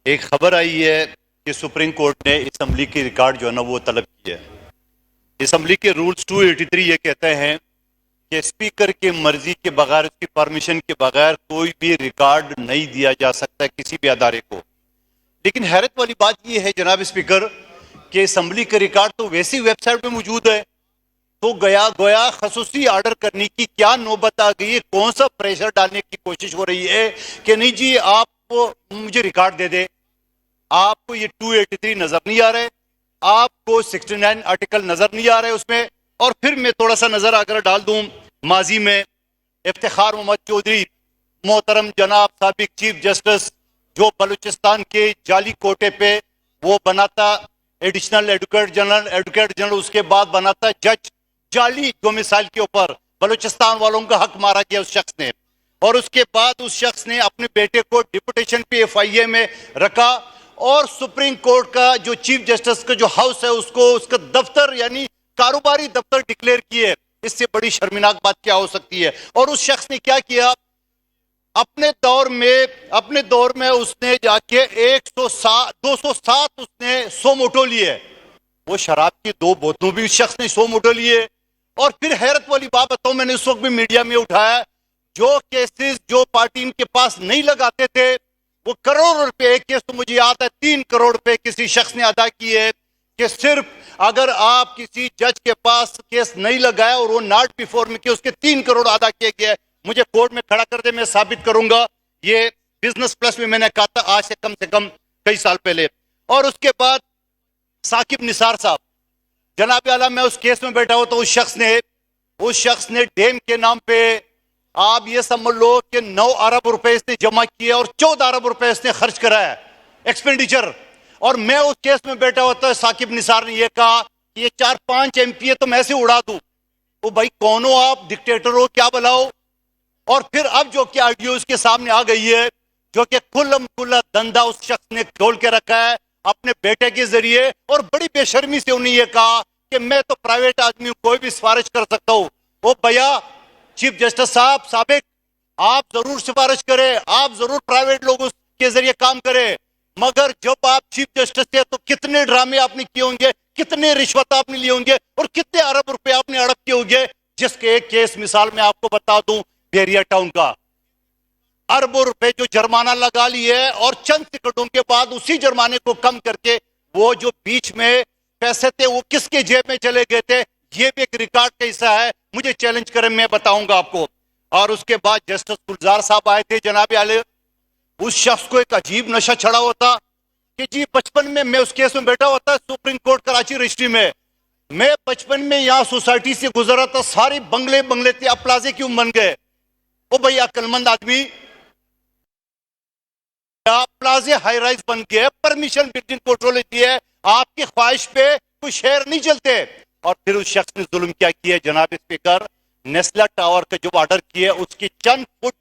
एक खबर आई है कि सुप्रीम कोर्ट ने असम्बली की रिकॉर्ड जो है ना वो तलब की है। असम्बली के रूल्स 283 ये कहते हैं कि स्पीकर की मर्जी के बगैर, उसकी परमिशन के बगैर कोई भी रिकॉर्ड नहीं दिया जा सकता किसी भी अदारे को। लेकिन हैरत वाली बात यह है जनाब स्पीकर कि असम्बली का रिकॉर्ड तो वैसी वेबसाइट पे मौजूद है, तो गया गया खसूसी ऑर्डर करने की क्या नौबत आ गई है? कौन सा प्रेशर डालने की कोशिश हो रही है कि नहीं जी आप मुझे रिकॉर्ड दे दे। आपको ये 283 नजर नहीं आ रहा है, आपको 69 आर्टिकल नजर नहीं आ रहा है उसमें। और फिर मैं थोड़ा सा नजर अगर डाल दूं, माजी में इफ्तिखार मोहम्मद चौधरी मोहतरम जनाब साबिक चीफ जस्टिस, जो बलूचिस्तान के जाली कोटे पे वो बनाता एडिशनल एडवोकेट जनरल, उसके बाद बनाता जज, जाली डोमिसाइल के ऊपर बलूचिस्तान वालों का हक मारा गया उस शख्स ने। और उसके बाद उस शख्स ने अपने बेटे को डिपुटेशन पे एफआईए में रखा और सुप्रीम कोर्ट का जो चीफ जस्टिस का जो हाउस है उसको उसका दफ्तर यानी कारोबारी दफ्तर डिक्लेयर किए। इससे बड़ी शर्मिनाक बात क्या हो सकती है? और उस शख्स ने क्या किया, अपने दौर में उसने जाके 107 207 उसने 100 मोटो लिए। वो शराब की 2 बोतलों भी उस शख्स ने 100 मोटो लिए। और फिर हैरत वाली बात बताऊं, मैंने उस वक्त भी मीडिया में उठाया, जो केसेस जो पार्टी इनके पास नहीं लगाते थे वो करोड़ों रुपए, एक केस तो मुझे याद है 3 करोड़ रुपए किसी शख्स ने अदा किए कि सिर्फ अगर आप किसी जज के पास केस नहीं लगाया और वो नॉट बिफोर में कि उसके 3 करोड़ अदा किए गए। मुझे कोर्ट में खड़ा कर दे, मैं साबित करूंगा। ये बिजनेस प्लस में मैंने कहा था आज से कम कई साल पहले। और उसके बाद साकिब निसार साहब, जनाब आला मैं उस केस में बैठा हूं तो उस शख्स ने डेम के नाम पे आप ये समझ लो कि 9 अरब रुपए इसने जमा किए और 14 अरब रुपए इसने खर्च कराया एक्सपेंडिचर। और मैं उस केस में बैठा होता, साकिब निसार ने यह कहा कि ये 4-5 एमपीए तो मैं ऐसे उड़ा दूं। वो भाई कौन हो आप? डिक्टेटर हो क्या बुलाओ? और फिर अब जो कि ऑडियो उसके सामने आ गई है, जो कि खुल्लम खुल्ला धंधा उस शख्स ने खोल के रखा है अपने बेटे के जरिए। और बड़ी बेशर्मी से उन्हें यह कहा कि मैं तो प्राइवेट आदमी हूं, कोई भी सिफारिश कर सकता हूं। वो भैया चीफ जस्टिस साहब साबिक, आप जरूर सिफारिश करें, आप जरूर प्राइवेट लोगों के जरिए काम करें, मगर जब आप चीफ जस्टिस थे तो कितने ड्रामे आपने किए होंगे, कितने रिश्वत आपने लिए होंगे और कितने अरब रुपए आपने हड़प किए होंगे। जिसके एक केस मिसाल में आपको बता दूं, बेरिया टाउन का अरबों रुपए जो जुर्माना लगा लिए और चंद टिकटों के बाद उसी जुर्माने को कम करके वो जो बीच में पैसे थे वो किसके जेब में चले गए थे, ये भी एक रिकॉर्ड का हिस्सा है। मुझे चैलेंज करें, मैं बताऊंगा आपको। और उसके बाद जस्टिस गुलजार साहब आए थे जनाब आले, उस शख्स को एक अजीब नशा चढ़ा होता कि जी बचपन में मैं उस केस में बैठा होता सुप्रीम कोर्ट कराची रजिस्ट्री में। मैं बचपन में यहां सोसाइटी से गुजरा था, सारे बंगले बंगले थे, अब प्लाजे क्यों बन गए? ओ भाई अक्लमंद आदमी, प्लाजे हाई राइज बन गए, परमिशन बिल्डिंग कंट्रोल दिया है, आपकी ख्वाहिश पे कोई शहर नहीं चलते। और फिर उस शख्स ने जुल्म क्या किया जनाब स्पीकर, नेस्ला टावर का जो ऑर्डर किया उसकी चंद फुट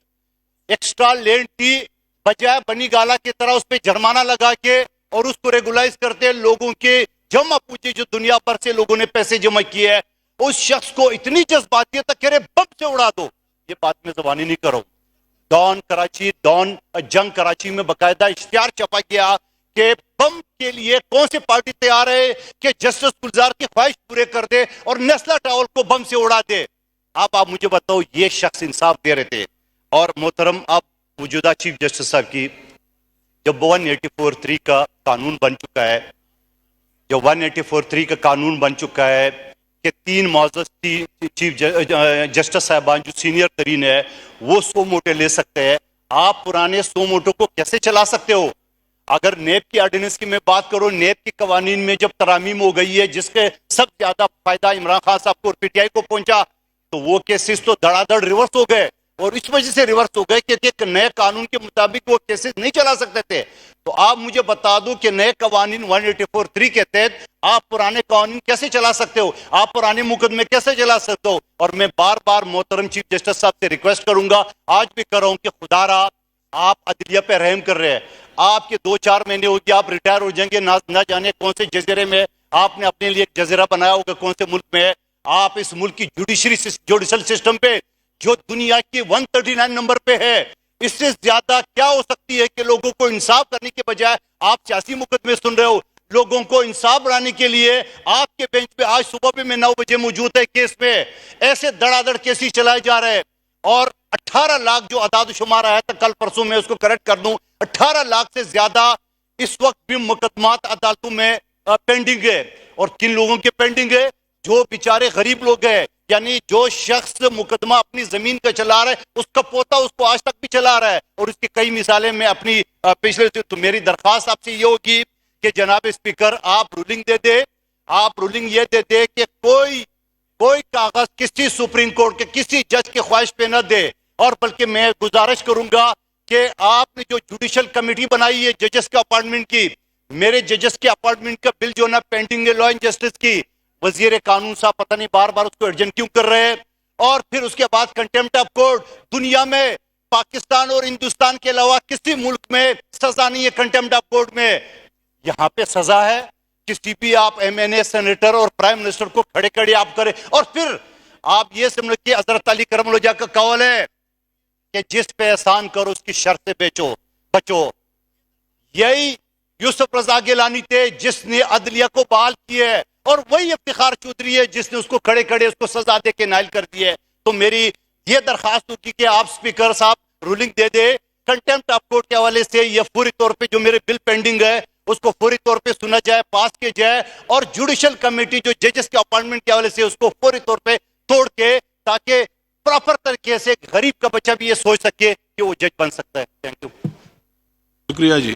एक्स्ट्रा लैंड थी, बजाय बनी गाला की तरह उस पर जुर्माना लगा के और उसको रेगुलाइज करते लोगों के जमा पूछे जो दुनिया भर से लोगों ने पैसे जमा किए हैं। उस शख्स को इतनी जज्बातियत तक कह रहे बम से उड़ा दो। ये बात मैं जबानी नहीं कर रहा हूं, डॉन जंग कराची में बाकायदा इश्तिहार छपा गया कि बम के लिए कौन सी पार्टी तैयार है कि जस्टिस गुलजार की ख्वाहिश पूरे कर दे और नेस्ला टावर को बम से उड़ा दे। अब आप मुझे बताओ, ये शख्स इंसाफ दे रहे थे। और मोहतरम अब मौजूदा चीफ जस्टिस साहब की जब 184(3) का कानून बन चुका है, जो 184(3) का कानून बन चुका है कि 3 मौजूद चीफ जस्टिस साहबान जो सीनियर तरीन है वो 100 मोटे ले सकते हैं। आप पुराने 100 मोटों को कैसे चला सकते हो? अगर नेब की ऑर्डिनेंस की मैं बात करूं, नेब के कवानीन में जब तरामीम हो गई है जिसके सबसे ज्यादा फायदा इमरान खान साहब को और पीटीआई को पहुंचा, तो वो केसेस तो धड़ाधड़ रिवर्स हो गए। और इस वजह से रिवर्स हो गए कि एक नए कानून के मुताबिक वो केसेस नहीं चला सकते थे। तो आप मुझे बता दो कि नए कवानीन 184(3) के तहत आप पुराने कानून कैसे चला सकते हो, आप पुराने मुकदमे कैसे चला सकते हो? और मैं बार बार मोहतरम चीफ जस्टिस साहब से रिक्वेस्ट करूंगा, आज भी कर रहा हूं कि खुदारा आप अदलिया पे रहम कर रहे हैं। आपके 2-4 महीने हो गए, आप रिटायर हो जाएंगे, ना जाने कौन से जजीरे में आपने अपने लिए एक जजीरा बनाया होगा, कौन से मुल्क में है। आप इस मुल्क की जुडिशल सिस्टम पे जो दुनिया की 139 नंबर पे है, इससे ज्यादा क्या हो सकती है कि लोगों को इंसाफ करने के बजाय आप सियासी मुकदमे सुन रहे हो। लोगों को इंसाफ बनाने के लिए आपके बेंच पे आज सुबह भी मैं 9 बजे मौजूद है केस में, ऐसे धड़ाधड़ केसेस चलाए जा रहे हैं और 18 लाख जो अदाद शुमार आया था कल परसों में उसको करेक्ट कर दूं, 18 लाख से ज्यादा इस वक्त भी मुकदमात अदालतों में पेंडिंग है। और किन लोगों के पेंडिंग है? जो बेचारे गरीब लोग हैं, यानी जो शख्स मुकदमा अपनी जमीन का चला रहा है उसका पोता उसको आज तक भी चला रहा है। और उसकी कई मिसालें मैं अपनी पिछले तो मेरी दरखास्त आपसे ये होगी कि जनाब स्पीकर आप रूलिंग दे दे, आप रूलिंग ये दे दे कि कोई कागज किसी सुप्रीम कोर्ट के किसी जज के ख्वाहिश पे न दे। और बल्कि मैं गुजारिश करूंगा कि आपने जो जुडिशल कमेटी बनाई है जजेस के अपॉइंटमेंट की, मेरे जजेस के अपॉइंटमेंट का बिल जो ना पेंडिंग है लॉ एंड जस्टिस की, वजीर कानून साहब पता नहीं बार बार उसको एडजेंट क्यों कर रहे हैं। और फिर उसके बाद कंटेम्प्ट ऑफ कोर्ट, दुनिया में पाकिस्तान और हिंदुस्तान के अलावा किसी मुल्क में सजा नहीं है कंटेम्प्ट ऑफ कोर्ट में, यहां पे सजा है। किसी भी आप एमएनए सेनेटर और प्राइम मिनिस्टर को खड़े खड़े आप करें और फिर आप ये समझ के हजरत अली करमलोजा का कौल है कि जिस पे एहसान करो उसकी शर से बचो। यही यूसुफ रजा गिलानी थे जिसने अदलिया को बहाल किया है और वही इफ्तिखार चौधरी है जिसने उसको खड़े खड़े उसको सजा दे के नाइल कर दिया है। तो मेरी ये दरखास्त होगी कि आप स्पीकर साहब ruling they they contempt of court के हवाले से, यह फौरी तौर पे जो मेरे बिल पेंडिंग है उसको फौरी तौर पे सुना जाए, पास किया जाए और जुडिशल कमेटी जो जजेस के अपॉइंटमेंट के हवाले से उसको फौरी तौर पे तोड़ के, ताकि प्रॉपर तरीके से गरीब का बच्चा भी ये सोच सके कि वो जज बन सकता है। Thank you. शुक्रिया जी।